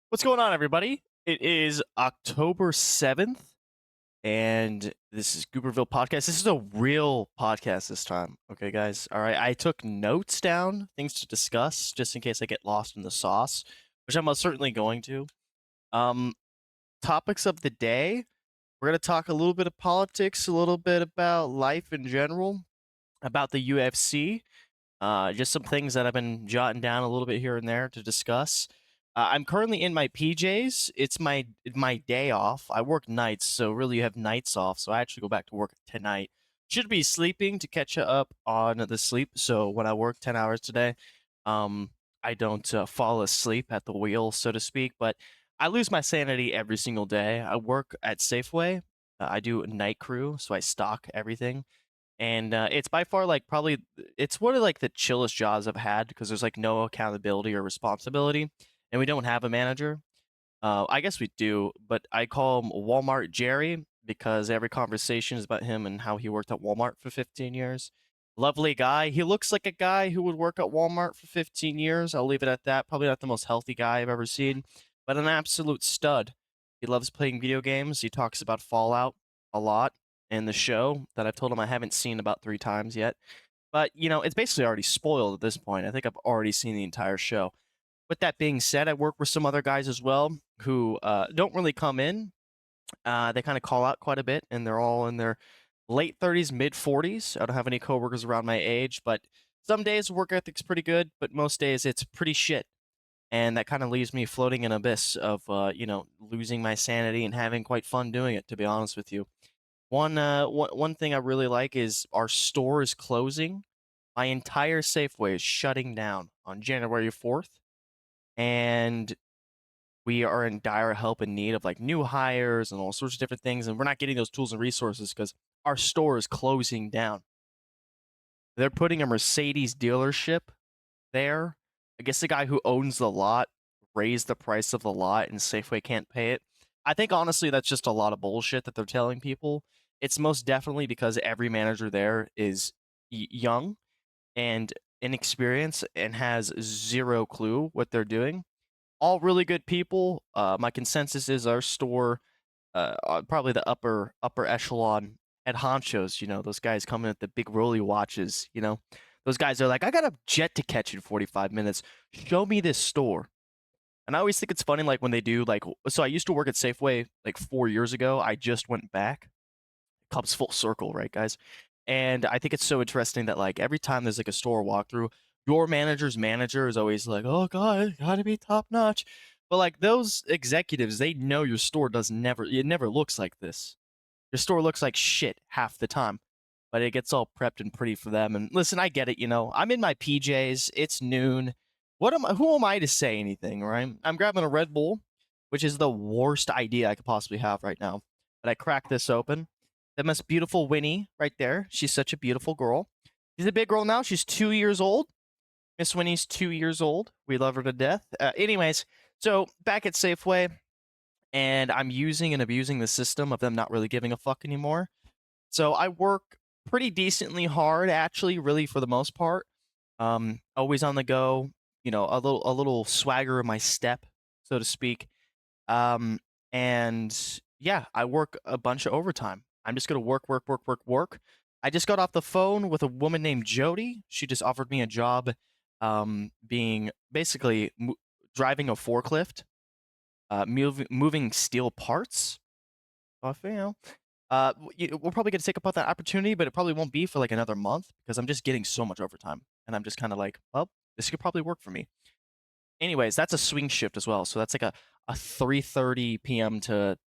What's going on, everybody? It is October 7th, and this is GooberVille Podcast. This is a real podcast this time. Okay, guys? All right. I took notes down, things to discuss, just in case I get lost in the sauce, which I'm most certainly going to. Um, Topics of the day. We're going to talk a little bit of politics, a little bit about life in general, about the UFC, just some things that I've been jotting down a little bit here and there to discuss. I'm currently in my PJs. It's my day off. I work nights, so really you have nights off. So I actually go back to work tonight. Should be sleeping to catch up on the sleep. So when I work 10 hours today, um, I don't fall asleep at the wheel, so to speak. But I lose my sanity every single day. I work at Safeway. I do night crew, so I stock everything, and it's by far like probably it's one of like the chillest jobs I've had because there's like no accountability or responsibility, and we don't have a manager. I guess we do, but I call him Walmart Jerry because every conversation is about him and how he worked at Walmart for 15 years. Lovely guy. He looks like a guy who would work at Walmart for 15 years. I'll leave it at that. Probably not the most healthy guy I've ever seen, but an absolute stud. He loves playing video games. He talks about Fallout a lot in the show that I've told him I haven't seen about 3 times yet. But, it's basically already spoiled at this point. I think I've already seen the entire show. With that being said, I work with some other guys as well who don't really come in. They kind of call out quite a bit, and they're all in their late 30s, mid 40s. I don't have any coworkers around my age, but some days work ethic's pretty good, but most days it's pretty shit. And that kind of leaves me floating in an abyss of, losing my sanity and having quite fun doing it, to be honest with you. One thing I really like is our store is closing. My entire Safeway is shutting down on January 4th, and we are in dire help and need of like new hires and all sorts of different things, and we're not getting those tools and resources because our store is closing down. They're putting a Mercedes dealership there. I guess the guy who owns the lot raised the price of the lot and Safeway can't pay it. I think honestly that's just a lot of bullshit that they're telling people. It's most definitely because every manager there is young and inexperienced and has zero clue what they're doing. All really good people. My consensus is our store, probably the upper echelon head honchos. Those guys coming at the big rolly watches. Those guys are like, I got a jet to catch in 45 minutes. Show me this store. And I always think it's funny, like when they do, like, so I used to work at Safeway like 4 years ago. I just went back. It comes full circle, right, guys? And I think it's so interesting that like every time there's like a store walkthrough, your manager's manager is always like, "Oh God, it gotta be top notch." But like those executives, they know your store it never looks like this. Your store looks like shit half the time, but it gets all prepped and pretty for them. And listen, I get it. I'm in my PJs. It's noon. Who am I to say anything, right? I'm grabbing a Red Bull, which is the worst idea I could possibly have right now. But I crack this open. The most beautiful Winnie right there. She's such a beautiful girl. She's a big girl now. She's 2 years old. Miss Winnie's 2 years old. We love her to death. Anyways, so back at Safeway, and I'm using and abusing the system of them not really giving a fuck anymore. So I work pretty decently hard, actually, really for the most part. Always on the go. A little swagger in my step, so to speak. Um, and yeah, I work a bunch of overtime. I'm just gonna work, work, work, work, work. I just got off the phone with a woman named Jody. She just offered me a job, being basically driving a forklift, moving steel parts. Off, we're probably gonna take up that opportunity, but it probably won't be for like another month because I'm just getting so much overtime, and I'm just kind of like, well, this could probably work for me. Anyways, that's a swing shift as well, so that's like a 3:30 p.m. to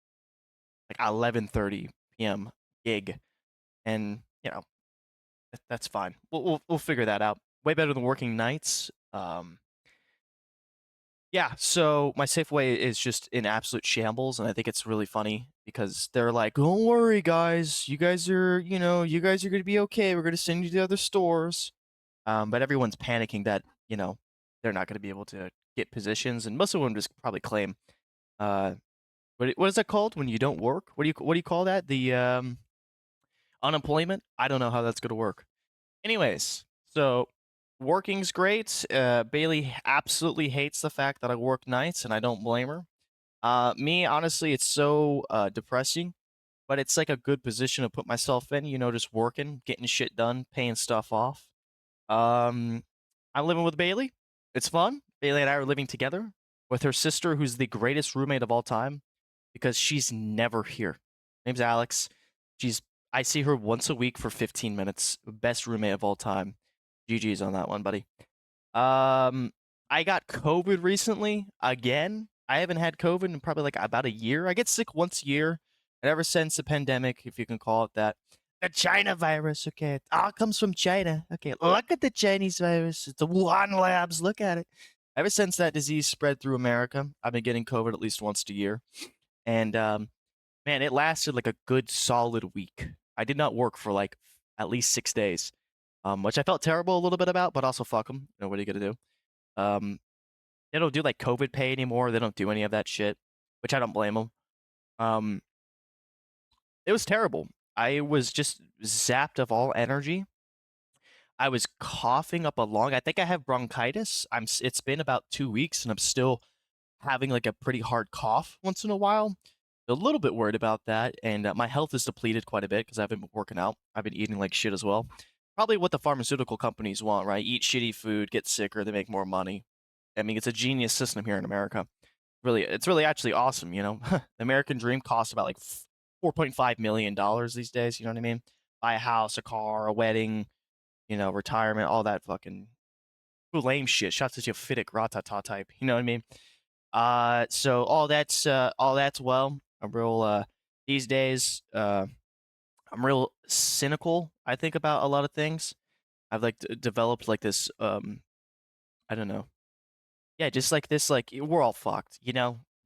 like 11:30 p.m. gig, and that's fine. We'll figure that out. Way better than working nights. Yeah. So my Safeway is just in absolute shambles, and I think it's really funny because they're like, "Don't worry, guys. You guys are gonna be okay. We're gonna send you to other stores." But everyone's panicking that they're not gonna be able to get positions, and most of them just probably claim uh what is that called when you don't work? What do you call that? The unemployment? I don't know how that's gonna work. Anyways, so Working's great. Bailey absolutely hates the fact that I work nights, and I don't blame her. Me, honestly, it's so depressing, but it's like a good position to put myself in. Just working, getting shit done, paying stuff off. Um, I'm living with Bailey. It's fun. Bailey and I are living together with her sister, who's the greatest roommate of all time because she's never here. Name's Alex. She's I see her once a week for 15 minutes. Best roommate of all time. GG's on that one, buddy. Um, I got COVID recently again. I haven't had COVID in probably like about a year. I get sick once a year, and ever since the pandemic, if you can call it that. The China virus, okay. It all comes from China. Okay, look at the Chinese virus. It's the Wuhan labs. Look at it. Ever since that disease spread through America, I've been getting COVID at least once a year. And man, it lasted like a good solid week. I did not work for like at least 6 days, which I felt terrible a little bit about, but also fuck them. What are you gonna do? Um, they don't do like COVID pay anymore. They don't do any of that shit, which I don't blame them. Um, it was terrible. I was just zapped of all energy. I was coughing up a lung. I think I have bronchitis. It's been about 2 weeks, and I'm still having like a pretty hard cough once in a while. A little bit worried about that, and my health is depleted quite a bit because I haven't been working out. I've been eating like shit as well. Probably what the pharmaceutical companies want, right? Eat shitty food, get sicker, they make more money. I mean, it's a genius system here in America. It's really actually awesome. The American dream costs about like $4.5 million these days. You know what I mean? Buy a house, a car, a wedding, retirement, all that fucking lame shit. Shots at you, Fiddick, Ratata type. You know what I mean? So all that's well. I'm real these days. I'm real cynical. I think about a lot of things. I've like developed like this. I don't know. Yeah, just like this. Like we're all fucked.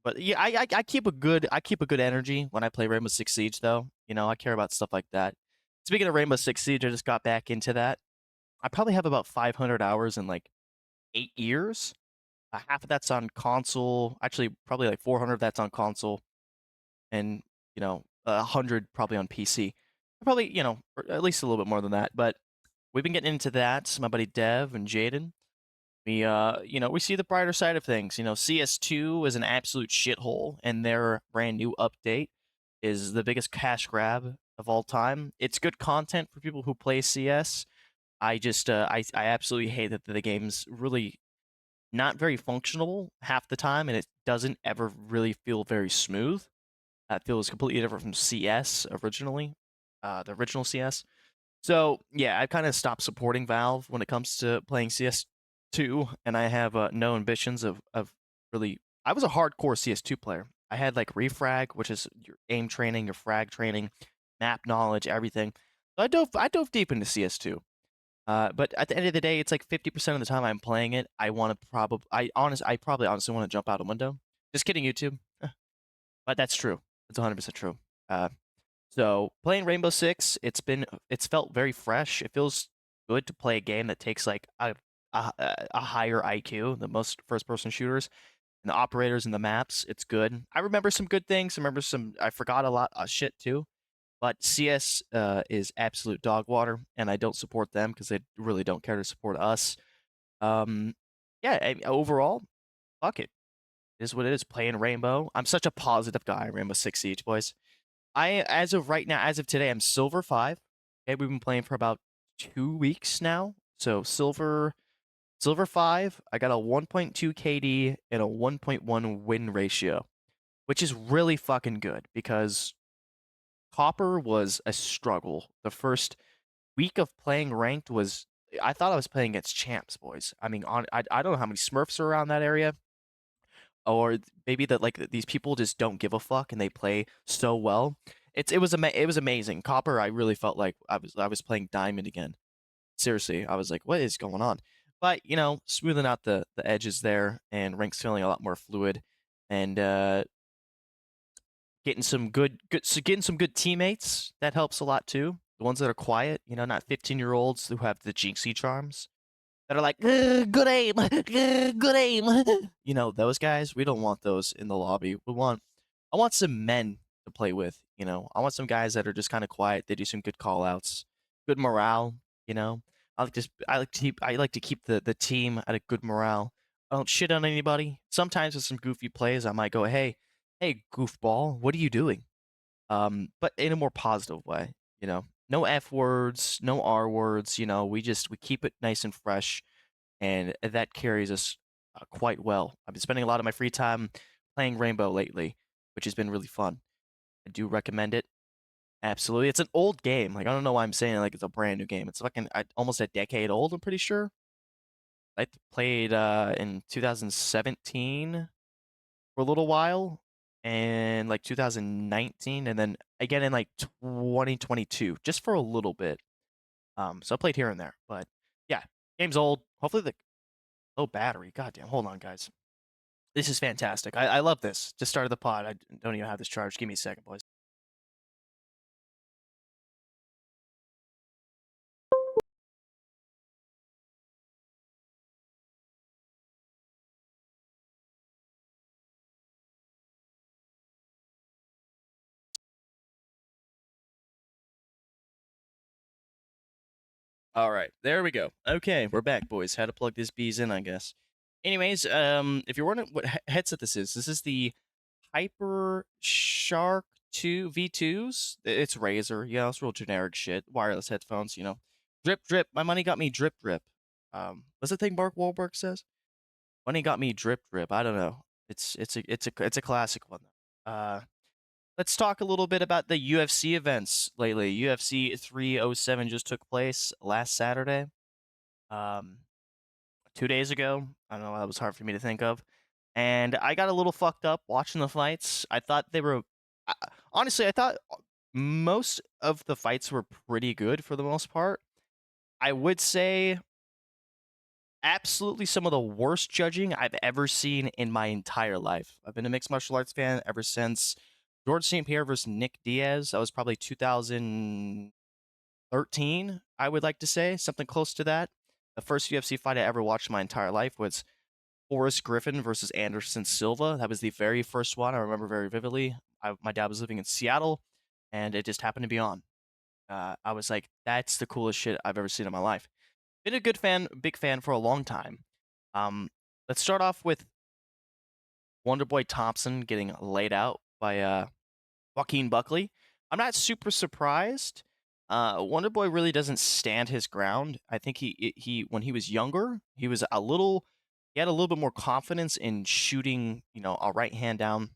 But yeah, I keep a good energy when I play Rainbow Six Siege though. I care about stuff like that. Speaking of Rainbow Six Siege, I just got back into that. I probably have about 500 hours in like 8 years. Half of that's on console. Actually, probably like 400 of that's on console, and 100 probably on PC. Probably or at least a little bit more than that. But we've been getting into that. My buddy Dev and Jaden. We see the brighter side of things. CS2 is an absolute shithole, and their brand new update is the biggest cash grab of all time. It's good content for people who play CS. I absolutely hate that the game's really not very functional half the time, and it doesn't ever really feel very smooth. That feels completely different from CS originally, the original CS. So yeah, I kind of stopped supporting Valve when it comes to playing CS2, and I have no ambitions of really. I was a hardcore CS2 player. I had like refrag, which is your aim training, your frag training, map knowledge, everything. So I dove deep into CS2. But at the end of the day, it's like 50% of the time I'm playing it, I probably honestly want to jump out a window. Just kidding, YouTube. But that's true. It's 100% true. Uh, so playing Rainbow Six, it's felt very fresh. It feels good to play a game that takes like a higher IQ than most first-person shooters. And the operators and the maps, it's good. I remember some good things. I forgot a lot of shit too. But CS is absolute dog water, and I don't support them because they really don't care to support us. Um, yeah, overall, fuck it. It is what it is. Playing Rainbow. I'm such a positive guy. Rainbow Six Siege, boys. As of right now, as of today, I'm Silver 5. Okay, we've been playing for about 2 weeks now. So Silver 5. I got a 1.2 KD and a 1.1 win ratio, which is really fucking good because Copper was a struggle. The first week of playing ranked was I thought I was playing against champs, boys. I mean, I don't know how many Smurfs are around that area, or maybe that like these people just don't give a fuck and they play so well. It was amazing. Copper, I really felt like I was playing Diamond again. Seriously, I was like, what is going on? But smoothing out the edges there, and ranks feeling a lot more fluid, and getting some good teammates. That helps a lot too. The ones that are quiet, not 15-year-olds who have the jinxie charms that are like, good aim, good aim. Those guys. We don't want those in the lobby. I want some men to play with. I want some guys that are just kind of quiet. They do some good call outs, good morale. You know, I like to keep the team at a good morale. I don't shit on anybody. Sometimes with some goofy plays, I might go, hey, goofball, what are you doing? But in a more positive way, you know. No F words, no R words. We keep it nice and fresh, and that carries us quite well. I've been spending a lot of my free time playing Rainbow lately, which has been really fun. I do recommend it. Absolutely. It's an old game. Like, I don't know why I'm saying like it's a brand new game. It's fucking almost a decade old, I'm pretty sure. I played in 2017 for a little while, and like 2019, and then again in like 2022, just for a little bit. So I played here and there, but yeah, game's old. Hopefully the low battery. Goddamn, hold on, guys. This is fantastic. I love this. Just started the pod. I don't even have this charged. Give me a second, boys. All right, there we go. Okay, we're back, boys. How to plug this bees in, I guess. Anyways, if you're wondering what headset this is the Hyper Shark 2 V2s. It's Razer, it's real generic shit. Wireless headphones, Drip drip. My money got me drip drip. What's the thing Mark Wahlberg says? Money got me drip drip. I don't know. It's a classic one though. Let's talk a little bit about the UFC events lately. UFC 307 just took place last Saturday. Um, 2 days ago. I don't know, that was hard for me to think of. And I got a little fucked up watching the fights. I thought they were, honestly, I thought most of the fights were pretty good for the most part. I would say absolutely some of the worst judging I've ever seen in my entire life. I've been a mixed martial arts fan ever since George St. Pierre versus Nick Diaz. That was probably 2013, I would like to say, something close to that. The first UFC fight I ever watched in my entire life was Forrest Griffin versus Anderson Silva. That was the very first one I remember very vividly. My dad was living in Seattle, and it just happened to be on. I was like, that's the coolest shit I've ever seen in my life. Been a big fan for a long time. Um, let's start off with Wonderboy Thompson getting laid out by Joaquin Buckley. I'm not super surprised. Wonderboy really doesn't stand his ground. I think he when he was younger, he had a little bit more confidence in shooting, a right hand down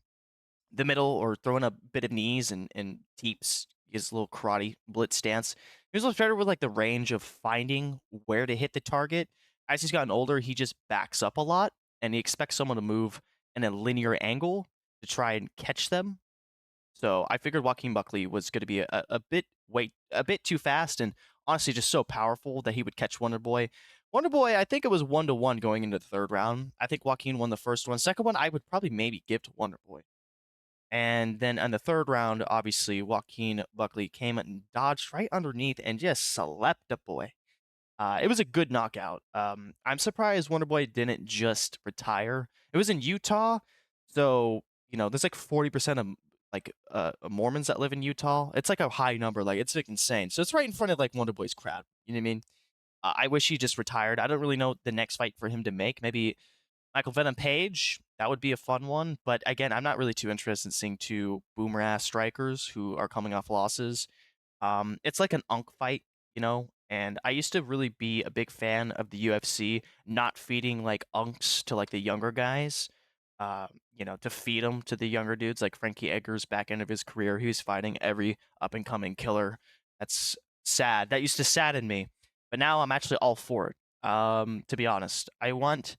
the middle or throwing a bit of knees and teeps, his little karate blitz stance. He was a little better with like the range of finding where to hit the target. As he's gotten older, he just backs up a lot and he expects someone to move in a linear angle to try and catch them. So I figured Joaquin Buckley was going to be a bit too fast and honestly just so powerful that he would catch Wonder Boy. Wonder Boy, I think it was 1-1 going into the third round. I think Joaquin won the first one. Second one, I would probably maybe give to Wonder Boy. And then in the third round, obviously, Joaquin Buckley came and dodged right underneath and just slept the boy. It was a good knockout. I'm surprised Wonderboy didn't just retire. It was in Utah, so there's like 40% of like Mormons that live in Utah. It's like a high number, like it's like insane. So it's right in front of like Wonderboy's crowd. You know what I mean? I wish he just retired. I don't really know the next fight for him to make. Maybe Michael Venom Page. That would be a fun one. But again, I'm not really too interested in seeing two boomer ass strikers who are coming off losses. It's like an unk fight, and I used to really be a big fan of the UFC not feeding like unks to like the younger guys. To feed them to the younger dudes like Frankie Edgar's back end of his career. He was fighting every up and coming killer. That's sad. That used to sadden me. But now I'm actually all for it. To be honest, I want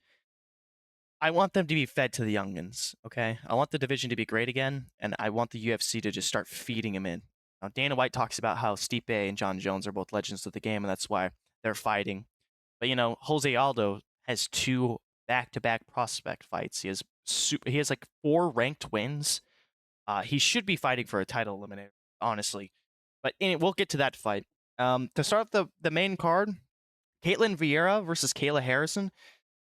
them to be fed to the youngins, okay? I want the division to be great again, and I want the UFC to just start feeding him in. Now, Dana White talks about how Stipe and John Jones are both legends of the game, and that's why they're fighting. But Jose Aldo has two back-to-back prospect fights. He has like 4 ranked wins. He should be fighting for a title eliminator, honestly. But we'll get to that fight. To start off the main card, Caitlin Vieira versus Kayla Harrison.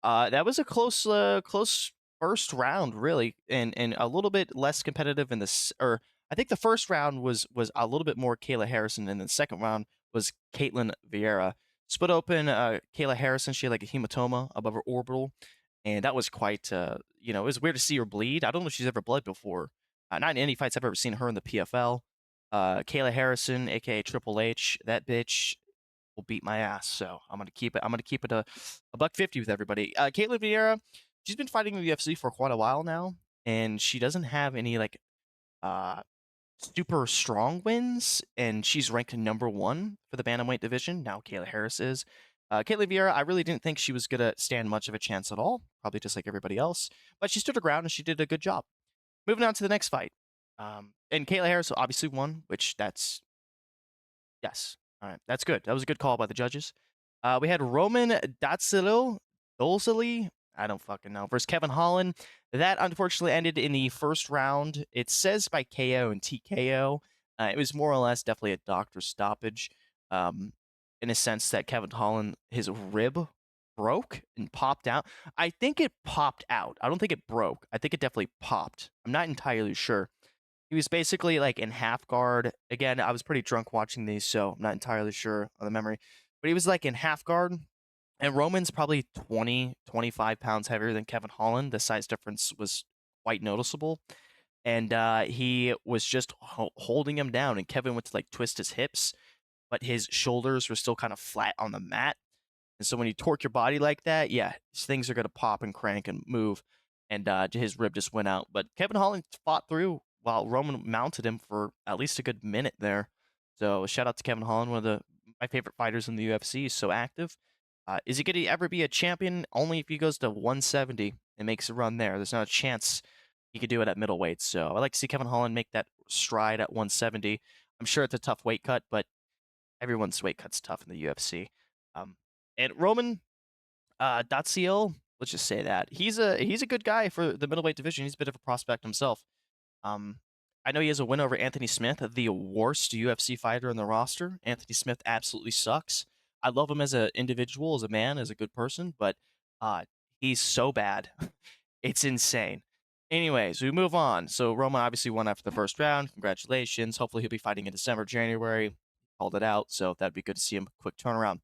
That was a close first round, really, and a little bit less competitive in this. Or I think the first round was a little bit more Kayla Harrison, and the second round was Caitlin Vieira. split open Kayla Harrison. She had like a hematoma above her orbital, and that was quite, it was weird to see her bleed. I don't know if she's ever bled before. Not in any fights I've ever seen her in the PFL. Kayla Harrison, aka Triple H, that bitch will beat my ass. So I'm gonna keep it. I'm gonna keep it a buck 50 with everybody. Caitlin Vieira, she's been fighting in the UFC for quite a while now, and she doesn't have any like uh super strong wins, and she's ranked number one for the bantamweight division. Now Kayla Harris is. Caitlin Vieira, I really didn't think she was gonna stand much of a chance at all, probably just like everybody else, but she stood her ground and she did a good job. Moving on to the next fight, and Kayla Harris obviously won, which that's yes. All right. That's good. That was a good call by the judges. We had Roman Dolzali, I don't fucking know, versus Kevin Holland. That unfortunately ended in the first round. It says by KO and TKO. It was more or less definitely a doctor stoppage, um, in a sense that Kevin Holland, his rib broke and popped out. I think it popped out. I don't think it broke. I think it definitely popped. I'm not entirely sure. He was basically like in half guard. Again, I was pretty drunk watching these, so I'm not entirely sure of the memory. But he was like in half guard. And Roman's probably 20, 25 pounds heavier than Kevin Holland. The size difference was quite noticeable. And he was just holding him down. And Kevin went to like twist his hips, but his shoulders were still kind of flat on the mat. And so when you torque your body like that, yeah, things are going to pop and crank and move. And his rib just went out. But Kevin Holland fought through while Roman mounted him for at least a good minute there. So shout out to Kevin Holland, one of my favorite fighters in the UFC. He's so active. Is he going to ever be a champion? Only if he goes to 170 and makes a run there. There's not a chance he could do it at middleweight. So I like to see Kevin Holland make that stride at 170. I'm sure it's a tough weight cut, but everyone's weight cut's tough in the UFC. Um, and Roman Daciel, let's just say that he's a good guy for the middleweight division. He's a bit of a prospect himself. Um, I know he has a win over Anthony Smith, the worst UFC fighter in the roster. Anthony Smith absolutely sucks. I love him as an individual, as a man, as a good person, but uh, he's so bad. It's insane. Anyways, we move on. So Roman obviously won after the first round. Congratulations. Hopefully he'll be fighting in December, January. Called it out, so that'd be good to see him. Quick turnaround.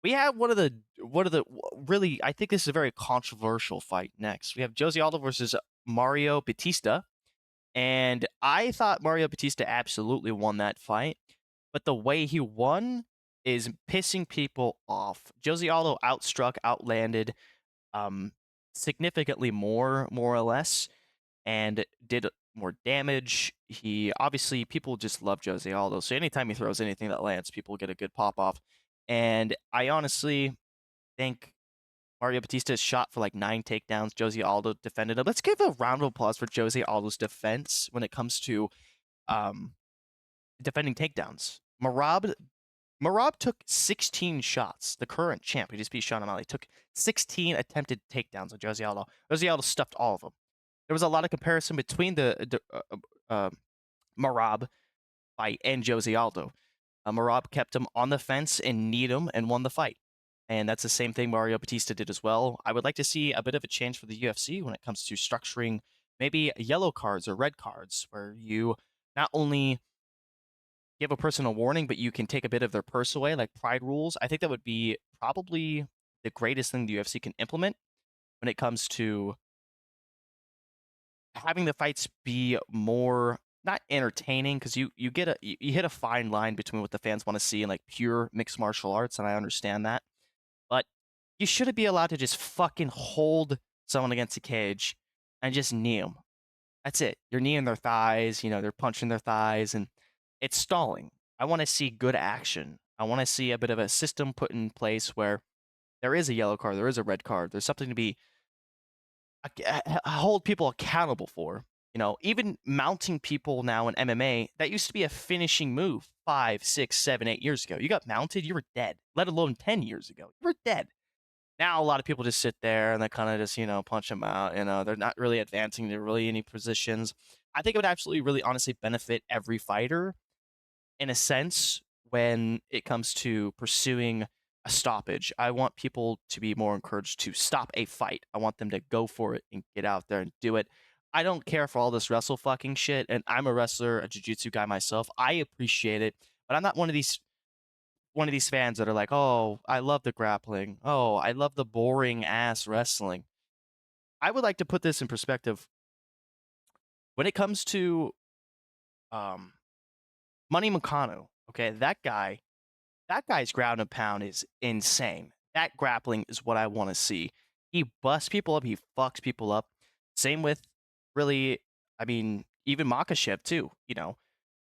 We have one of the really, I think this is a very controversial fight next. We have Jose Aldo versus Mario Batista. And I thought Mario Batista absolutely won that fight, but the way he won is pissing people off. Jose Aldo outstruck, outlanded, um, significantly more or less, and did more damage. He obviously, people just love Jose Aldo, so anytime he throws anything that lands, people get a good pop off. And I honestly think Mario Batista shot for like 9 takedowns. Jose Aldo defended him. Let's give a round of applause for Jose Aldo's defense when it comes to um, defending takedowns. Marab took 16 shots. The current champ, who just beat Sean O'Malley, took 16 attempted takedowns on Jose Aldo. Jose Aldo stuffed all of them. There was a lot of comparison between the Marab fight and Jose Aldo. Marab kept him on the fence and kneed him and won the fight. And that's the same thing Mario Batista did as well. I would like to see a bit of a change for the UFC when it comes to structuring maybe yellow cards or red cards, where you not only give a person a warning, but you can take a bit of their purse away, like pride rules. I think that would be probably the greatest thing the UFC can implement when it comes to having the fights be more not entertaining, because you get you hit a fine line between what the fans want to see and like pure mixed martial arts, and I understand that. But you shouldn't be allowed to just fucking hold someone against a cage and just knee them. That's it. You're kneeing their thighs, they're punching their thighs, and it's stalling. I want to see good action. I want to see a bit of a system put in place where there is a yellow card, there is a red card, there's something to be hold people accountable for. Even mounting people now in MMA, that used to be a finishing move 5, 6, 7, 8 years ago. You got mounted, you were dead, let alone 10 years ago. You were dead. Now a lot of people just sit there and they kind of just, punch them out. They're not really advancing to really any positions. I think it would absolutely really honestly benefit every fighter in a sense when it comes to pursuing a stoppage. I want people to be more encouraged to stop a fight. I want them to go for it and get out there and do it. I don't care for all this wrestle fucking shit, and I'm a wrestler, a jiu-jitsu guy myself. I appreciate it, but I'm not one of these one of these fans that are like, "Oh, I love the grappling. Oh, I love the boring ass wrestling." I would like to put this in perspective. When it comes to um, Money Makano, okay, that guy's ground and pound is insane. That grappling is what I want to see. He busts people up, he fucks people up. Same with really, I mean, even Makashev too.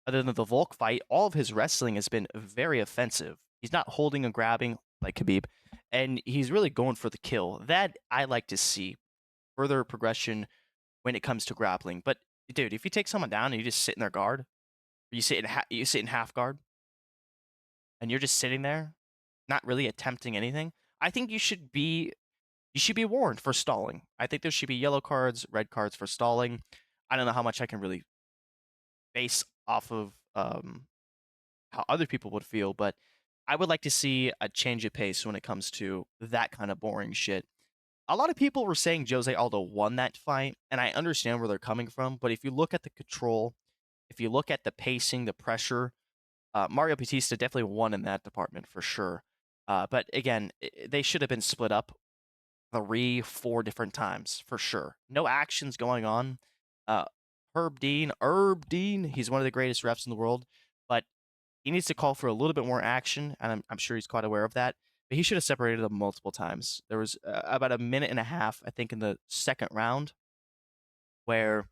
Other than the Volk fight, all of his wrestling has been very offensive. He's not holding and grabbing like Khabib, and he's really going for the kill. That I like to see further progression when it comes to grappling. But dude, if you take someone down and you just sit in their guard, or you sit in half guard, and you're just sitting there, not really attempting anything, I think you should be warned for stalling. I think there should be yellow cards, red cards for stalling. I don't know how much I can really base off of how other people would feel, but I would like to see a change of pace when it comes to that kind of boring shit. A lot of people were saying Jose Aldo won that fight, and I understand where they're coming from, but if you look at the control, if you look at the pacing, the pressure, Mario Batista definitely won in that department for sure. But again, they should have been split up 3, 4 different times for sure. No actions going on. Uh, Herb Dean, he's one of the greatest refs in the world, but he needs to call for a little bit more action, and I'm sure he's quite aware of that. But he should have separated them multiple times. There was about a minute and a half, I think, in the second round where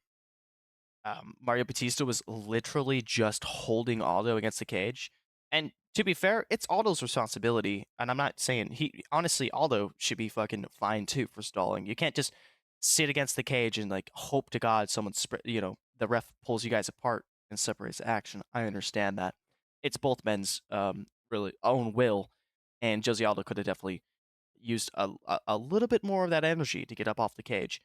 Mario Batista was literally just holding Aldo against the cage. And to be fair, it's Aldo's responsibility. And I'm not saying honestly, Aldo should be fucking fine too for stalling. You can't just sit against the cage and like hope to God someone, the ref pulls you guys apart and separates the action. I understand that. It's both men's really own will. And Jose Aldo could have definitely used a little bit more of that energy to get up off the cage.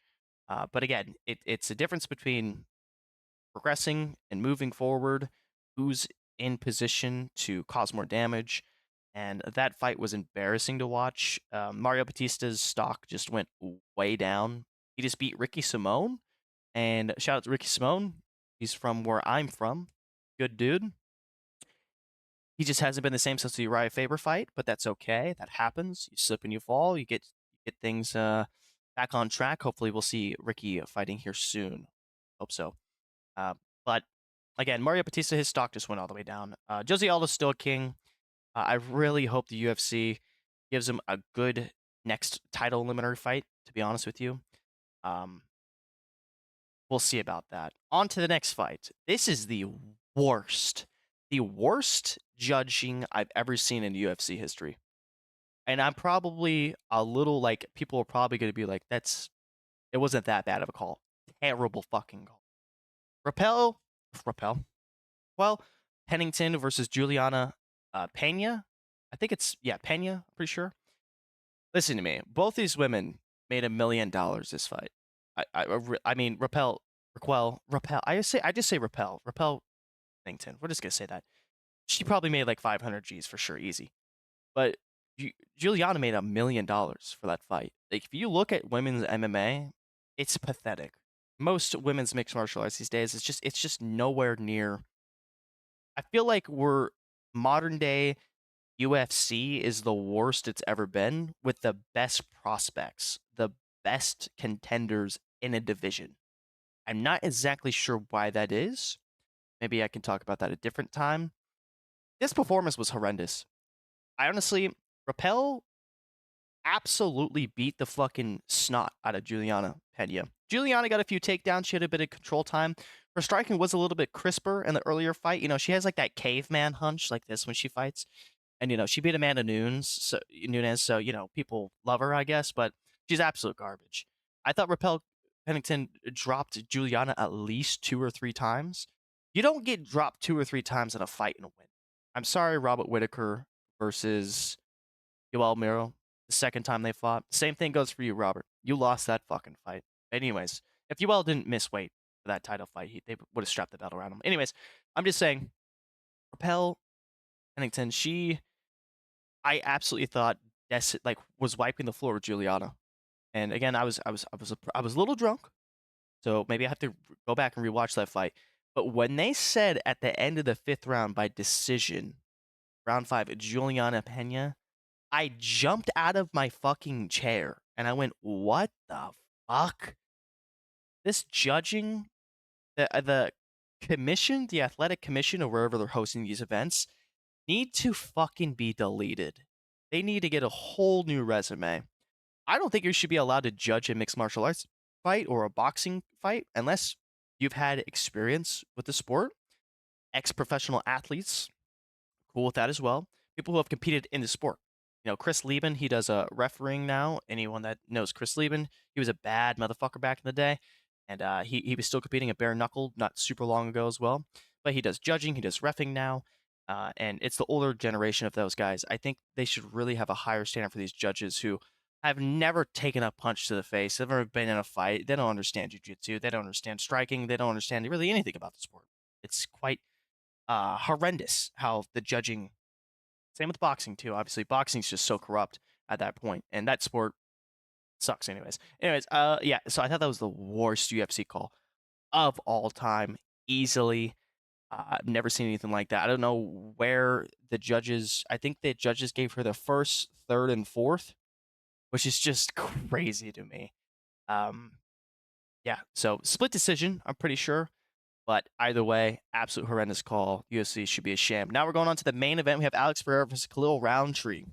But again, it's a difference between progressing and moving forward, who's in position to cause more damage. And that fight was embarrassing to watch. Mario Batista's stock just went way down. He just beat Ricky Simone. And shout out to Ricky Simone. He's from where I'm from. Good dude. He just hasn't been the same since the Uriah Faber fight, but that's okay. That happens. You slip and you fall. You get things back on track. Hopefully, we'll see Ricky fighting here soon. Hope so. Uh, but again, Mario Batista, his stock just went all the way down. Jose Aldo's still a king. I really hope the UFC gives him a good next title eliminatory fight, to be honest with you. Um, we'll see about that. On to the next fight. This is the worst judging I've ever seen in UFC history. And I'm probably a little like, people are probably going to be like, it wasn't that bad of a call. Terrible fucking call. Rappel, well, Pennington versus Juliana Pena. I think it's Pena. I'm pretty sure. Listen to me. Both these women made $1 million this fight. I mean Rappel. I just say Rappel Pennington. We're just gonna say that she probably made like 500 G's for sure, easy. But Juliana made $1 million for that fight. Like if you look at women's MMA, it's pathetic. Most women's mixed martial arts these days, it's just nowhere near. I feel like we're modern day UFC is the worst it's ever been with the best prospects, the best contenders in a division. I'm not exactly sure why that is. Maybe I can talk about that a different time. This performance was horrendous. I honestly, Rappel absolutely beat the fucking snot out of Juliana Pena. Juliana got a few takedowns. She had a bit of control time. Her striking was a little bit crisper in the earlier fight. She has like that caveman hunch like this when she fights. And she beat Amanda Nunes, so people love her, I guess, but she's absolute garbage. I thought Rappel Pennington dropped Juliana at least 2 or 3 times. You don't get dropped 2 or 3 times in a fight and win. I'm sorry, Robert Whitaker versus Yoel Miro. The second time they fought, same thing goes for you, Robert. You lost that fucking fight. Anyways, if Yoel didn't miss weight for that title fight, they would have strapped the belt around him. Anyways, I'm just saying, Rappel Pennington, I absolutely thought was wiping the floor with Juliana. And again, I was a little drunk, so maybe I have to go back and rewatch that fight. But when they said at the end of the fifth round by decision, round 5, Juliana Pena. I jumped out of my fucking chair and I went, what the fuck? This judging, the commission, the athletic commission or wherever they're hosting these events, need to fucking be deleted. They need to get a whole new resume. I don't think you should be allowed to judge a mixed martial arts fight or a boxing fight unless you've had experience with the sport. Ex-professional athletes, cool with that as well. People who have competed in the sport. Chris Lieben, he does a refereeing now. Anyone that knows Chris Lieben, he was a bad motherfucker back in the day, and he was still competing at bare knuckle not super long ago as well. But he does judging, he does reffing now, and it's the older generation of those guys. I think they should really have a higher standard for these judges who have never taken a punch to the face, have never been in a fight. They don't understand jiu-jitsu. They don't understand striking. They don't understand really anything about the sport. It's quite horrendous how the judging. Same with boxing too. Obviously, boxing's just so corrupt at that point, and that sport sucks. Anyways, yeah. So I thought that was the worst UFC call of all time, easily. I've never seen anything like that. I don't know where the judges. I think the judges gave her the first, third, and fourth, which is just crazy to me. Um, yeah. So split decision. I'm pretty sure. But either way, absolute horrendous call. UFC should be ashamed. Now we're going on to the main event. We have Alex Pereira versus Khalil Roundtree.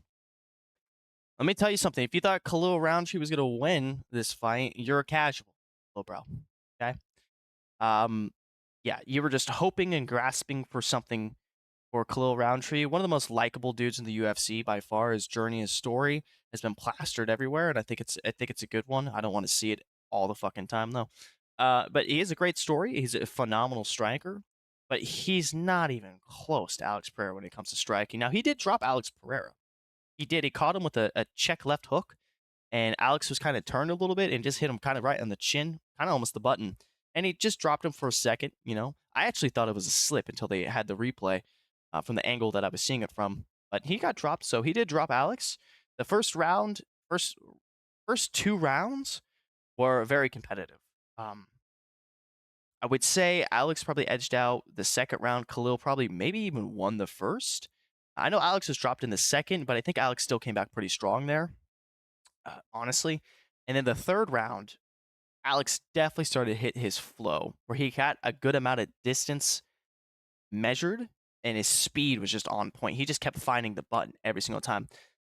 Let me tell you something. If you thought Khalil Roundtree was going to win this fight, you're a casual, little bro. Okay? Yeah, you were just hoping and grasping for something for Khalil Roundtree. One of the most likable dudes in the UFC by far. His journey, his story has been plastered everywhere, and I think it's a good one. I don't want to see it all the fucking time though. But he has a great story. He's a phenomenal striker, but he's not even close to Alex Pereira when it comes to striking. Now, he did drop Alex Pereira. He did. He caught him with a check left hook, and Alex was kind of turned a little bit and just hit him kind of right on the chin, kind of almost the button. And he just dropped him for a second. I actually thought it was a slip until they had the replay from the angle that I was seeing it from. But he got dropped, so he did drop Alex. The first two rounds were very competitive. I would say Alex probably edged out the second round. Khalil probably maybe even won the first. I know Alex was dropped in the second, but I think Alex still came back pretty strong there, honestly. And then the third round, Alex definitely started to hit his flow, where he got a good amount of distance measured, and his speed was just on point. He just kept finding the button every single time.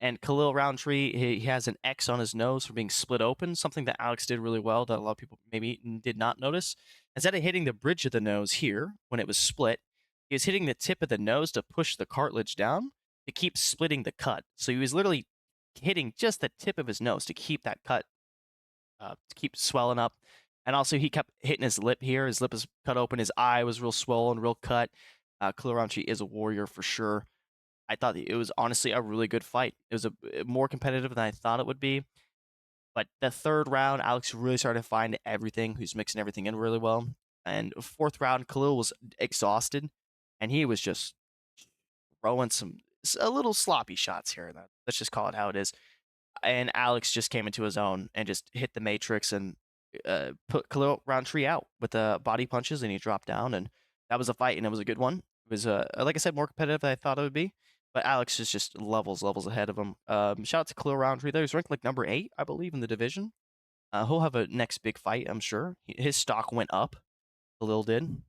And Khalil Roundtree, he has an X on his nose for being split open, something that Alex did really well that a lot of people maybe did not notice. Instead of hitting the bridge of the nose here when it was split, he was hitting the tip of the nose to push the cartilage down to keep splitting the cut. So he was literally hitting just the tip of his nose to keep that cut, to keep swelling up. And also, he kept hitting his lip here. His lip was cut open. His eye was real swollen, real cut. Khalil Roundtree is a warrior for sure. I thought it was honestly a really good fight. It was more competitive than I thought it would be. But the third round, Alex really started to find everything. He was mixing everything in really well. And fourth round, Khalil was exhausted, and he was just throwing a little sloppy shots here. Let's just call it how it is. And Alex just came into his own and just hit the matrix and put Khalil Roundtree out with the body punches, and he dropped down. And that was a fight, and it was a good one. It was, like I said, more competitive than I thought it would be. But Alex is just levels ahead of him. Shout out to Khalil Roundtree. He's ranked like number 8, I believe, in the division. He'll have a next big fight, I'm sure. His stock went up. Khalil did.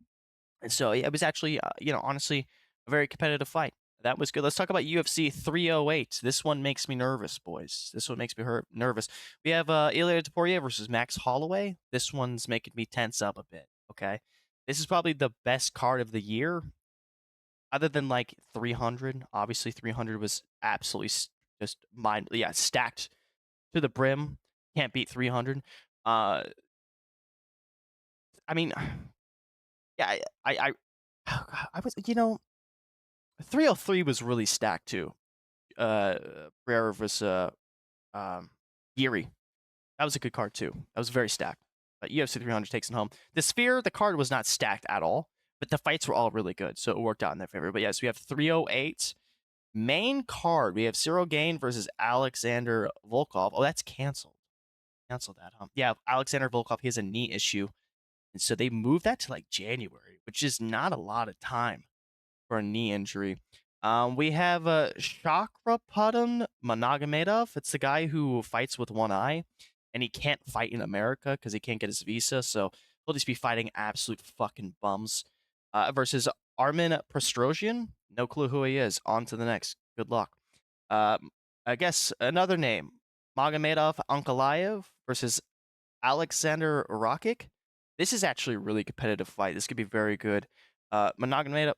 And so yeah, it was actually, honestly, a very competitive fight. That was good. Let's talk about UFC 308. This one makes me nervous, boys. This one makes me nervous. We have Ilya Topuria versus Max Holloway. This one's making me tense up a bit, okay? This is probably the best card of the year, other than like 300. Obviously, 300 was absolutely just stacked to the brim. Can't beat 300. I mean, yeah, I was, 303 was really stacked too. Pereira versus Yuri. That was a good card too. That was very stacked. But UFC 300 takes it home. The Sphere, the card was not stacked at all, but the fights were all really good, so it worked out in their favor. But yes, we have 308. Main card, we have Cyril Gane versus Alexander Volkov. Oh, that's canceled. Cancel that, huh? Yeah, Alexander Volkov, he has a knee issue. And so they moved that to like January, which is not a lot of time for a knee injury. We have Chakrapadan Monogamedov. It's the guy who fights with one eye, and he can't fight in America because he can't get his visa, so he'll just be fighting absolute fucking bums. Versus Armin Pestrosian. No clue who he is. On to the next. Good luck. I guess another name. Magomedov Ankalaev versus Alexander Rakic. This is actually a really competitive fight. This could be very good. Monogomedov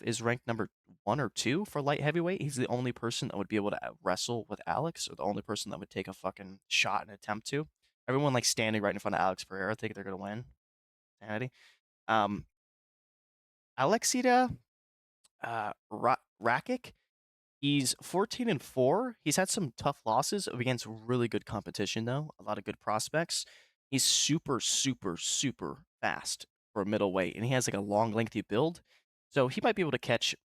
is ranked number 1 or 2 for light heavyweight. He's the only person that would be able to wrestle with Alex, or the only person that would take a fucking shot and attempt to. Everyone like standing right in front of Alex Pereira, think they're gonna win. Sanity. Um, Alexida Rakic. He's 14-4. He's had some tough losses against really good competition, though. A lot of good prospects. He's super, super, super fast for a middleweight, and he has like a long, lengthy build. So he might be able to catch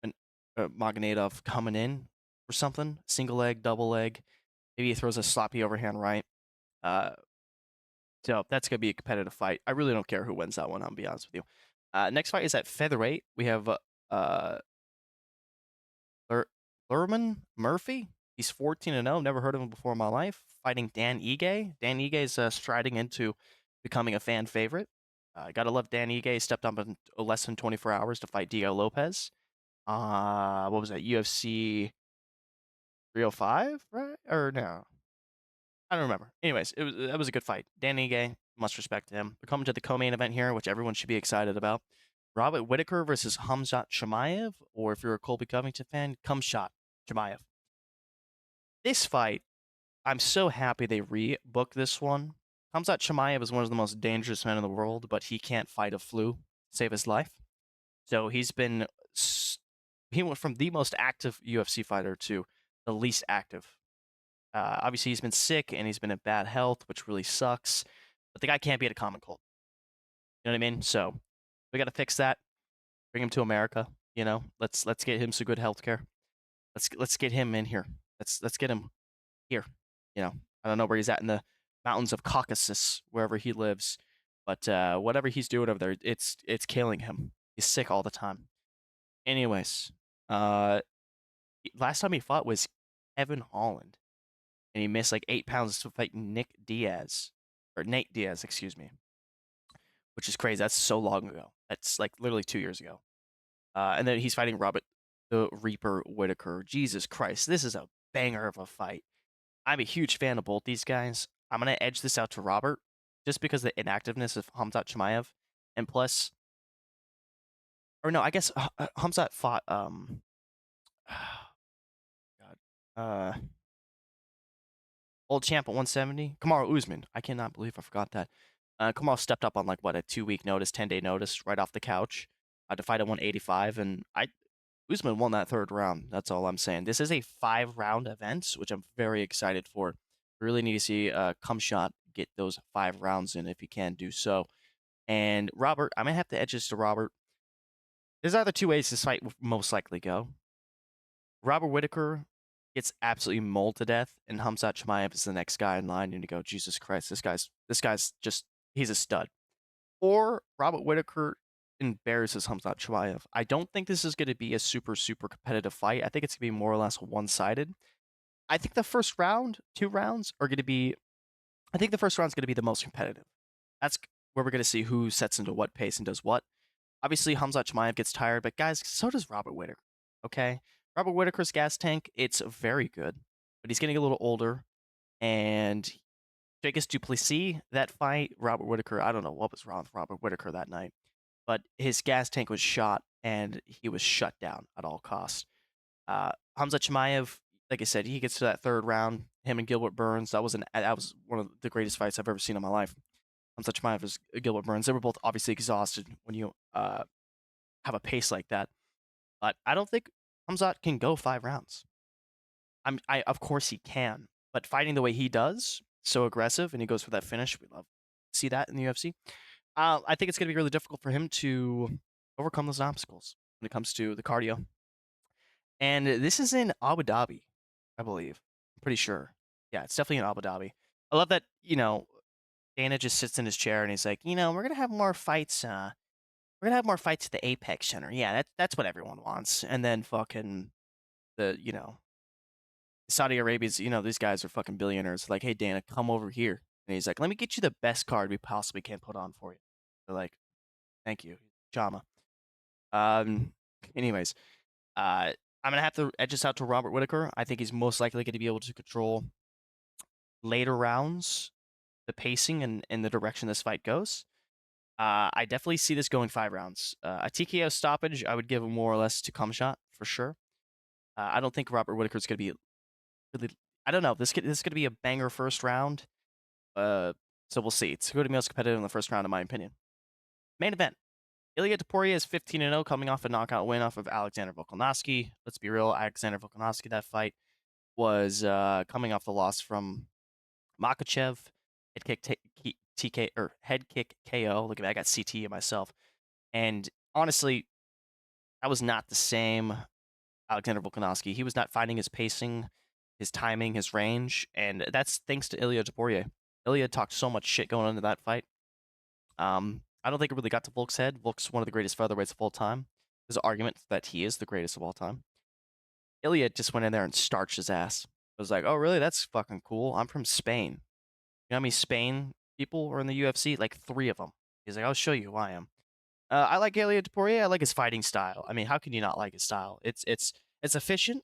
an Magnatov coming in or something. Single leg, double leg. Maybe he throws a sloppy overhand right. Uh, so that's gonna be a competitive fight. I really don't care who wins that one. I'll be honest with you. Next fight is at featherweight. We have Lerman Murphy. He's 14-0. Never heard of him before in my life. Fighting Dan Ige. Dan Ige is striding into becoming a fan favorite. Gotta love Dan Ige. Stepped up in less than 24 hours to fight Diego Lopez. What was that? UFC 305, right? Or no? I don't remember. Anyways, that was a good fight. Dan Ige, must respect him. We're coming to the co-main event here, which everyone should be excited about. Robert Whitaker versus Hamzat Chimaev, or if you're a Colby Covington fan, Khamzat Chimaev. This fight, I'm so happy they rebooked this one. Khamzat Chimaev is one of the most dangerous men in the world, but he can't fight a flu, save his life. So he went from the most active UFC fighter to the least active. Obviously, he's been sick and he's been in bad health, which really sucks. But the guy can't be at a common cold. You know what I mean? So we got to fix that. Bring him to America. You know, let's get him some good health care. Let's get him in here. Let's get him here. You know, I don't know where he's at in the mountains of Caucasus, wherever he lives, but whatever he's doing over there, it's killing him. He's sick all the time. Anyways, last time he fought was Kevin Holland, and he missed like 8 pounds to fight Nate Diaz, excuse me, which is crazy. That's so long ago. That's like literally 2 years ago. And then he's fighting Robert the Reaper Whitaker. Jesus Christ, this is a banger of a fight. I'm a huge fan of both these guys. I'm gonna edge this out to Robert just because of the inactiveness of Hamzat Chimaev, and plus, or no, I guess Hamzat fought God, old champ at 170, Kamaru Usman. I cannot believe I forgot that. Kamaru stepped up on like what, a 2 week notice, 10-day notice, right off the couch, to fight at 185, and Usman won that third round. That's all I'm saying. This is a 5-round event, which I'm very excited for. We really need to see Khamzat get those 5 rounds in if he can do so. And Robert, I'm gonna have to edge this to Robert. There's either two ways this fight will most likely go. Robert Whitaker gets absolutely mauled to death, and Hamzat Chimaev is the next guy in line, and you go, Jesus Christ, this guy's just, he's a stud. Or Robert Whitaker embarrasses Hamzat Chimaev. I don't think this is going to be a super, super competitive fight. I think it's going to be more or less one-sided. I think the first round, 2 rounds are going to be, I think the first round's going to be the most competitive. That's where we're going to see who sets into what pace and does what. Obviously, Hamzat Chimaev gets tired, but guys, so does Robert Whitaker. Okay? Robert Whitaker's gas tank, it's very good, but he's getting a little older. And Jacques Duplessis, that fight, Robert Whitaker, I don't know what was wrong with Robert Whitaker that night, but his gas tank was shot and he was shut down at all costs. Hamzat Chimaev, like I said, he gets to that third round. Him and Gilbert Burns, that was one of the greatest fights I've ever seen in my life. Hamzat Chimaev versus Gilbert Burns. They were both obviously exhausted when you have a pace like that. But I don't think Hamzat can go 5 rounds. Of course he can, but fighting the way he does, so aggressive, and he goes for that finish, we love to see that in the UFC. I think it's going to be really difficult for him to overcome those obstacles when it comes to the cardio. And this is in Abu Dhabi, I believe. I'm pretty sure. Yeah, it's definitely in Abu Dhabi. I love that, Dana just sits in his chair and he's like, we're going to have more fights. We're we're gonna have more fights at the Apex Center. Yeah, that's what everyone wants. And then fucking the Saudi Arabia's, these guys are fucking billionaires. Like, hey Dana, come over here. And he's like, let me get you the best card we possibly can put on for you. They're like, thank you, Chama. Um, anyways, I'm gonna have to edge this out to Robert Whitaker. I think he's most likely going to be able to control later rounds, the pacing and the direction this fight goes. I definitely see this going 5 rounds. A TKO stoppage, I would give him more or less to Kamshot for sure. I don't think Robert Whitaker's going to be really. I don't know. This could be a banger first round. So we'll see. It's going to be most competitive in the first round, in my opinion. Main event. Ilya Topuria is 15-0, coming off a knockout win off of Alexander Volkanovski. Let's be real, Alexander Volkanovski, that fight was coming off the loss from Makachev. Head kick KO. Look at me, I got CT myself. And honestly, that was not the same Alexander Volkanovski. He was not finding his pacing, his timing, his range, and that's thanks to Ilya Topuria. Ilya talked so much shit going into that fight. I don't think it really got to Volk's head. Volk's one of the greatest featherweights of all time. There's an argument that he is the greatest of all time. Ilya just went in there and starched his ass. I was like, oh, really? That's fucking cool. I'm from Spain. You know how many Spain people are in the UFC? Like 3 of them. He's like, I'll show you who I am. I like Ilya Topuria. I like his fighting style. I mean, how can you not like his style? It's efficient.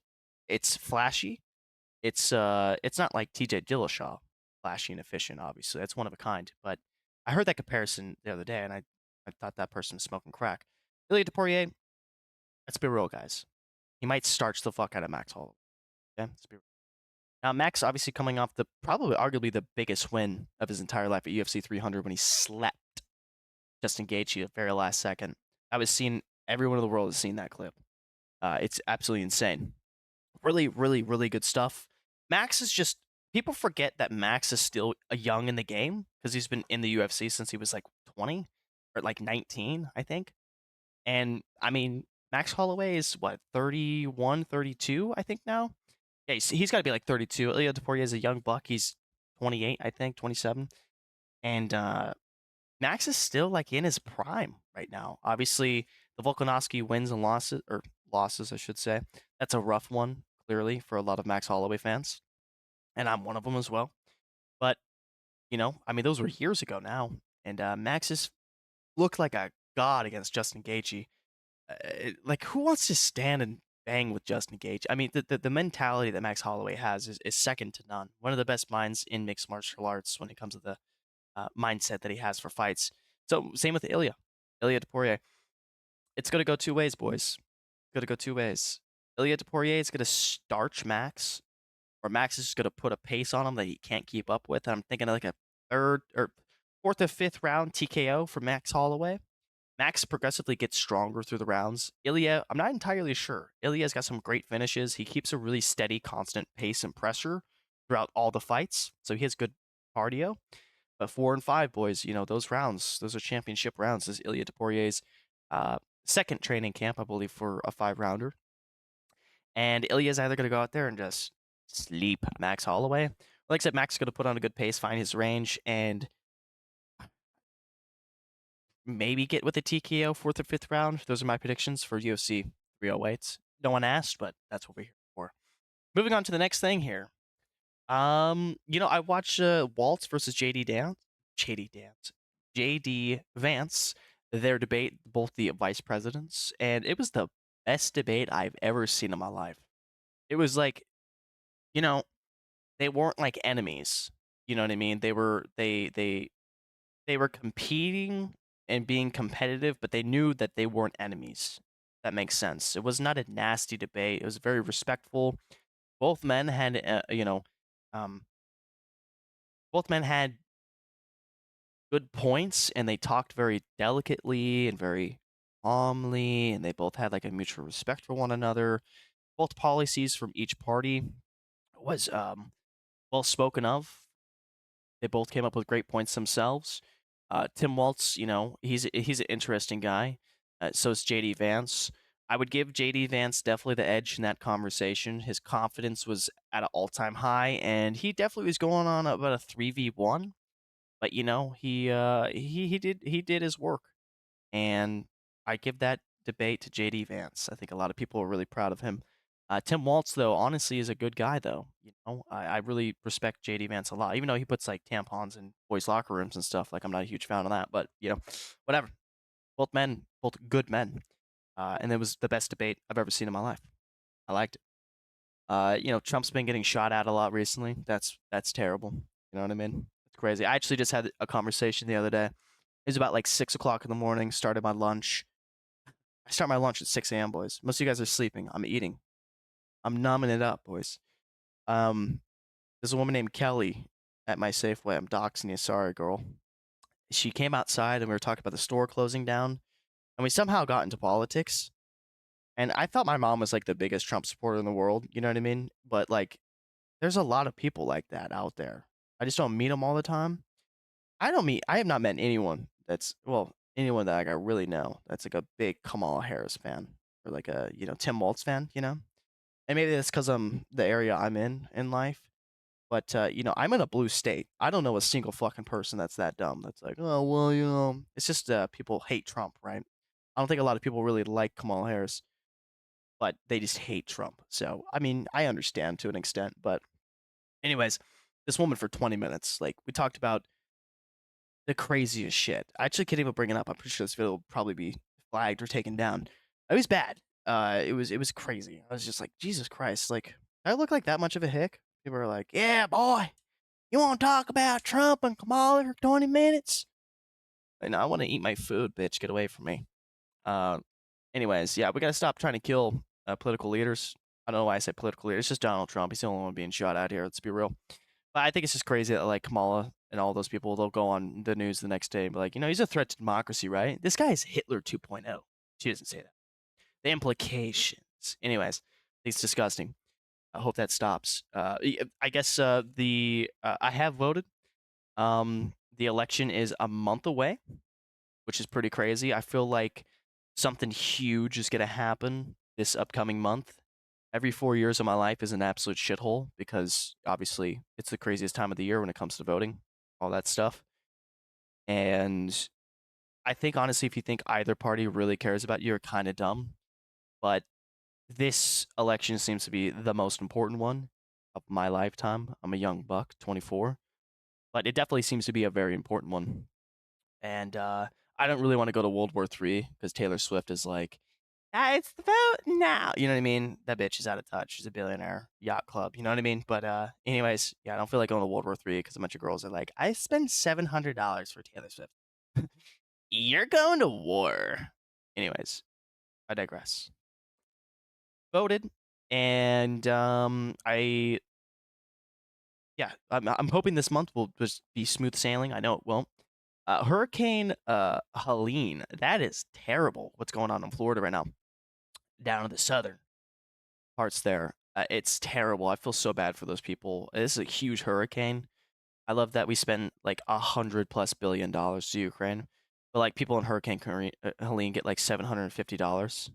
It's flashy. It's not like TJ Dillashaw, flashy and efficient. Obviously, that's one of a kind. But I heard that comparison the other day, and I thought that person was smoking crack. Ilya Topuria, let's be real, guys. He might starch the fuck out of Max Holloway. Okay, let's be real. Now, Max obviously coming off the probably arguably the biggest win of his entire life at UFC 300 when he slept Justin Gaethje at the very last second. I was seeing everyone in the world has seen that clip. It's absolutely insane. Really, really, really good stuff. Max is just people forget that Max is still young in the game because he's been in the UFC since he was like 20 or like 19, I think. And I mean, Max Holloway is what 31, 32, I think now. Yeah, he's got to be like 32. Ilya Topuria is a young buck. He's 28, I think, 27. And Max is still like in his prime right now. Obviously, the Volkanovski wins and losses, I should say. That's a rough one, clearly, for a lot of Max Holloway fans, and I'm one of them as well. But I mean, those were years ago now, and Max has looked like a god against Justin Gaethje. Like, who wants to stand and bang with Justin Gaethje? I mean, the mentality that Max Holloway has is second to none. One of the best minds in mixed martial arts when it comes to the mindset that he has for fights. So same with Ilya Topuria. It's gonna go 2 ways, boys. Gonna go 2 ways. Ilya Topuria is gonna starch Max, or Max is just gonna put a pace on him that he can't keep up with. I'm thinking of like a third or fourth or fifth round TKO for Max Holloway. Max progressively gets stronger through the rounds. Ilya, I'm not entirely sure. Ilya's got some great finishes. He keeps a really steady, constant pace and pressure throughout all the fights, so he has good cardio. But 4 and 5, boys, those rounds, those are championship rounds. This is Ilya Topueria's second training camp, I believe, for a 5-rounder. And Ilya's either going to go out there and just sleep Max Holloway. Like I said, Max is going to put on a good pace, find his range, and maybe get with a TKO 4th or 5th round. Those are my predictions for UFC 308. No one asked, but that's what we're here for. Moving on to the next thing here. I watched Waltz versus JD Vance, their debate, both the vice presidents, and it was the best debate I've ever seen in my life. It was like, they weren't like enemies. You know what I mean? They were competing and being competitive, but they knew that they weren't enemies. That makes sense. It was not a nasty debate. It was very respectful. Both men had, um, both men had good points, and they talked very delicately and very calmly, and they both had like a mutual respect for one another. Both policies from each party was well spoken of. They both came up with great points themselves. Tim Waltz, he's an interesting guy. So is JD Vance. I would give JD Vance definitely the edge in that conversation. His confidence was at an all-time high, and he definitely was going on about a 3v1. But he did his work, and I give that debate to JD Vance. I think a lot of people are really proud of him. Tim Waltz, though, honestly, is a good guy, though. I really respect JD Vance a lot, even though he puts like tampons in boys' locker rooms and stuff. Like, I'm not a huge fan of that, but whatever. Both men, both good men. And it was the best debate I've ever seen in my life. I liked it. Trump's been getting shot at a lot recently. That's terrible. You know what I mean? It's crazy. I actually just had a conversation the other day. It was about like 6 o'clock in the morning. Started my lunch. I start my lunch at 6 a.m., boys. Most of you guys are sleeping. I'm eating. I'm numbing it up, boys. Um, there's a woman named Kelly at my Safeway. I'm doxing you. Sorry, girl. She came outside and we were talking about the store closing down, and we somehow got into politics. And I thought my mom was like the biggest Trump supporter in the world. You know what I mean? But like, there's a lot of people like that out there. I just don't meet them all the time. I have not met anyone anyone that like I really know that's like a big Kamala Harris fan or like a, Tim Waltz fan. And maybe that's because I'm the area I'm in life. But, I'm in a blue state. I don't know a single fucking person that's that dumb. That's like, oh, well, it's just people hate Trump, right? I don't think a lot of people really like Kamala Harris, but they just hate Trump. So, I mean, I understand to an extent. But, anyways, this woman for 20 minutes, like, we talked about the craziest shit. I actually can't even bring it up. I'm pretty sure this video will probably be flagged or taken down. It was bad. It was crazy. I was just like, Jesus Christ, like, I look like that much of a hick? People are like, yeah, boy, you want to talk about Trump and Kamala for 20 minutes? And I want to eat my food, bitch. Get away from me. Uh, anyways, yeah, we got to stop trying to kill political leaders. I don't know why I say political leaders. It's just Donald Trump. He's the only one being shot out here. Let's be real. But I think it's just crazy that like Kamala and all those people, they'll go on the news the next day and be like, he's a threat to democracy, right? This guy is Hitler 2.0. She doesn't say that. The implications. Anyways, it's disgusting. I hope that stops. I guess I have voted. The election is a month away, which is pretty crazy. I feel like something huge is gonna happen this upcoming month. Every 4 years of my life is an absolute shithole because obviously it's the craziest time of the year when it comes to voting, all that stuff. And I think honestly, if you think either party really cares about you, you're kind of dumb. But this election seems to be the most important one of my lifetime. I'm a young buck, 24, but it definitely seems to be a very important one. And I don't really want to go to World War III because Taylor Swift is like, it's the vote now. You know what I mean? That bitch is out of touch. She's a billionaire yacht club. You know what I mean? But anyways, yeah, I don't feel like going to World War III because a bunch of girls are like, I spend $700 for Taylor Swift. You're going to war. Anyways, I digress. Voted, and I'm hoping this month will just be smooth sailing. I know it won't. Hurricane Helene, that is terrible. What's going on in Florida right now? Down in the southern parts there, it's terrible. I feel so bad for those people. This is a huge hurricane. I love that we spent like $100+ billion to Ukraine, but like people in Helene get like $750.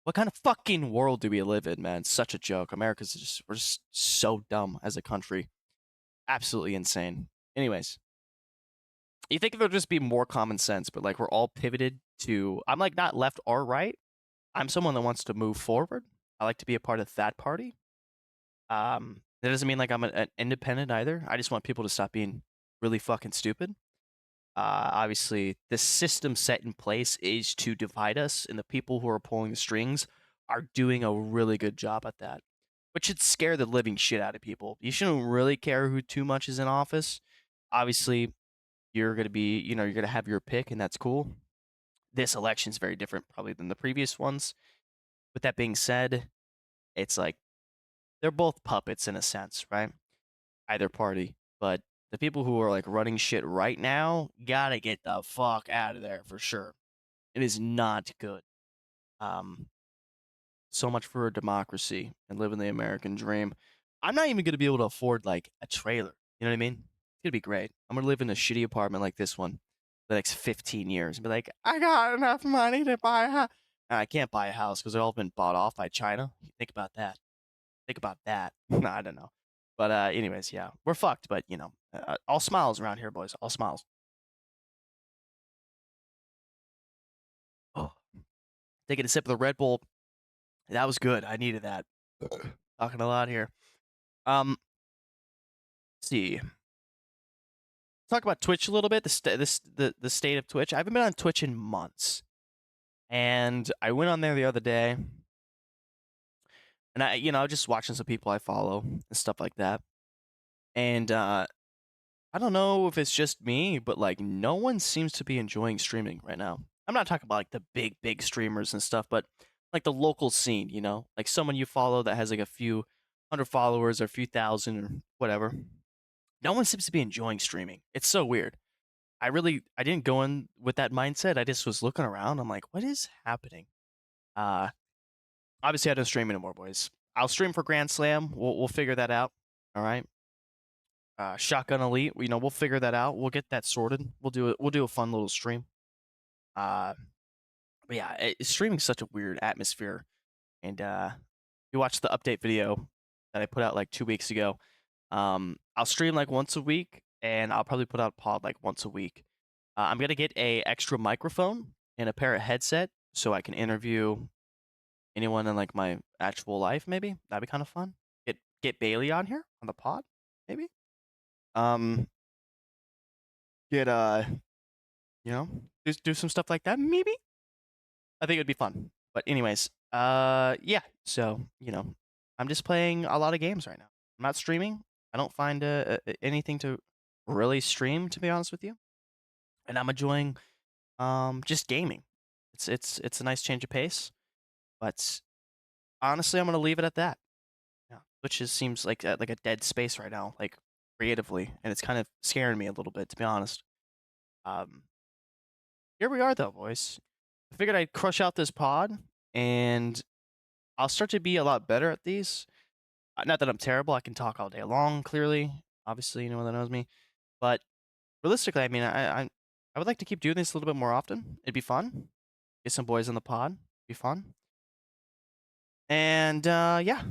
What kind of fucking world do we live in, man? It's such a joke. We're just so dumb as a country. Absolutely insane. Anyways, you think there'll just be more common sense, but like we're all pivoted to, I'm like not left or right. I'm someone that wants to move forward. I like to be a part of that party. That doesn't mean like I'm an independent either. I just want people to stop being really fucking stupid. Obviously, the system set in place is to divide us, and the people who are pulling the strings are doing a really good job at that, which should scare the living shit out of people. You shouldn't really care who too much is in office. Obviously, you're gonna have your pick, and that's cool. This election is very different, probably, than the previous ones. With that being said, it's like they're both puppets in a sense, right? Either party, but the people who are like running shit right now gotta get the fuck out of there for sure. It is not good. Um, so much for a democracy and living the American dream. I'm not even gonna be able to afford like a trailer. You know what I mean? It's gonna be great. I'm gonna live in a shitty apartment like this one for the next 15 years and be like, I got enough money to buy a house. I can't buy a house because they've all been bought off by China. Think about that. Think about that. No, I don't know. But anyways, yeah, we're fucked. But all smiles around here, boys. All smiles. Oh. taking a sip of the Red Bull. That was good. I needed that. Talking a lot here. Let's see. Talk about Twitch a little bit. The state of Twitch. I haven't been on Twitch in months, and I went on there the other day, and I just watching some people I follow and stuff like that. And I don't know if it's just me, but like no one seems to be enjoying streaming right now. I'm not talking about like the big streamers and stuff, but like the local scene, like someone you follow that has like a few hundred followers or a few thousand or whatever. No one seems to be enjoying streaming. It's so weird. I didn't go in with that mindset. I just was looking around. I'm like, what is happening? Uh Obviously I don't stream anymore, boys. I'll stream for Grand Slam. We'll figure that out. All right. Shotgun Elite, we'll figure that out. We'll get that sorted. We'll do it. We'll do a fun little stream. Uh, but yeah, streaming's such a weird atmosphere. And you watch the update video that I put out like 2 weeks ago. I'll stream like once a week, and I'll probably put out pod like once a week. I'm gonna get a extra microphone and a pair of headset so I can interview anyone in like my actual life. Maybe that'd be kind of fun. Get Bailey on here on the pod, maybe. Um, get do some stuff like that. Maybe I think it'd be fun. But anyways, yeah. So I'm just playing a lot of games right now. I'm not streaming. I don't find anything to really stream, to be honest with you. And I'm enjoying just gaming. It's a nice change of pace. But honestly, I'm gonna leave it at that. Yeah, which seems like a dead space right now, like creatively, and it's kind of scaring me a little bit, to be honest. Um, Here we are, though, boys. I figured I'd crush out this pod, and I'll start to be a lot better at these. Not that I'm terrible. I can talk all day long, clearly. Obviously, anyone that knows me. But realistically, I mean, I would like to keep doing this a little bit more often. It'd be fun. Get some boys on the pod. It'd be fun. And yeah,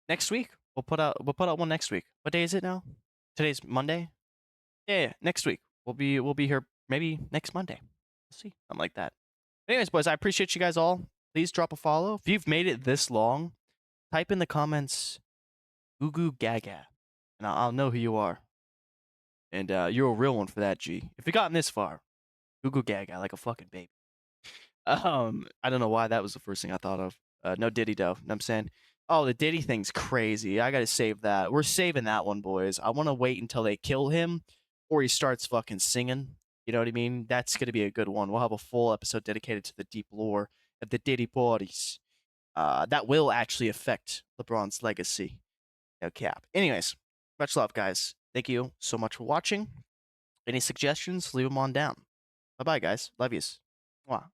next week we'll put out one next week. What day is it now? Today's Monday. Yeah, next week we'll be here maybe next Monday. We'll see, something like that. Anyways, boys, I appreciate you guys all. Please drop a follow. If you've made it this long, type in the comments "goo goo gaga," and I'll know who you are. And you're a real one for that, G. If you gotten this far, "goo goo gaga" like a fucking baby. I don't know why that was the first thing I thought of. No Diddy though. Know what I'm saying? Oh, the Diddy thing's crazy. I gotta save that. We're saving that one, boys. I want to wait until they kill him or he starts fucking singing. You know what I mean? That's gonna be a good one. We'll have a full episode dedicated to the deep lore of the Diddy parties. That will actually affect LeBron's legacy. No cap. Anyways, much love, guys. Thank you so much for watching. Any suggestions? Leave them on down. Bye bye, guys. Love yous. Mwah.